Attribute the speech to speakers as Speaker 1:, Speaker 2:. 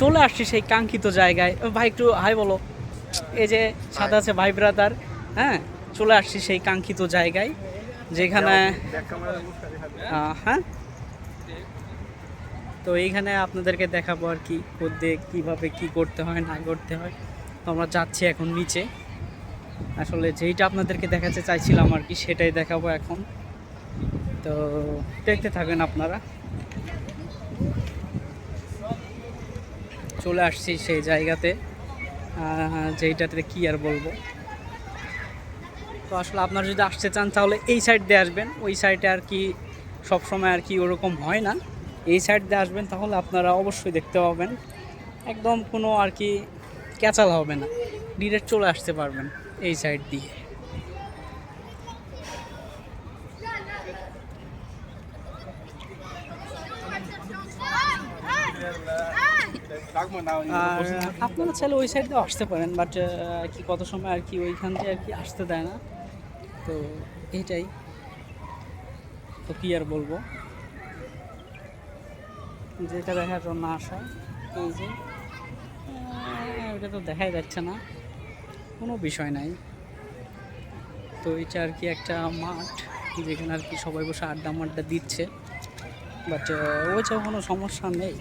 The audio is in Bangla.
Speaker 1: চলে আসছি সেই কাঙ্ক্ষিত জায়গায়। ভাই একটু হাই বলো। এই যে সাথে আছে ভাই ব্রাদার। হ্যাঁ, চলে আসছি সেই কাঙ্ক্ষিত জায়গায় যেখানে হ্যাঁ, তো এইখানে আপনাদেরকে দেখাবো আর কি কীভাবে কি করতে হয় না করতে হয়। তো আমরা যাচ্ছি এখন নিচে। আসলে যেইটা আপনাদেরকে দেখাতে চাইছিলাম আর কি সেটাই দেখাবো এখন। তো দেখতে থাকেন আপনারা। চলে আসছি সেই জায়গাতে যেইটাতে কি আর বলবো। তো আসলে আপনারা যদি আসতে চান তাহলে এই সাইড দিয়ে আসবেন। ওই সাইডে আর কি সবসময় আর কি ওরকম হয় না। এই সাইড দিয়ে আসবেন তাহলে আপনারা অবশ্যই দেখতে পাবেন। একদম কোনো আর কি ক্যাচাল হবে না, ডিরেক্ট চলে আসতে পারবেন এই সাইড দিয়ে। আর আপনারা চাইলে ওই সাইড দিয়ে আসতে পারেন, বাট কি কত সময় আর কি ওইখান দিয়ে আর কি আসতে দেয় না। তো এইটাই, তো কী আর বলবো, যেটা দেখার জন্য আসা। এই যে ওটা তো দেখাই যাচ্ছে না, কোনো বিষয় নাই। তো এটা আর কি একটা মাঠ যেখানে আর কি সবাই বসে আড্ডা মাড্ডা দিচ্ছে, বাট ওইটা কোনো সমস্যা নেই।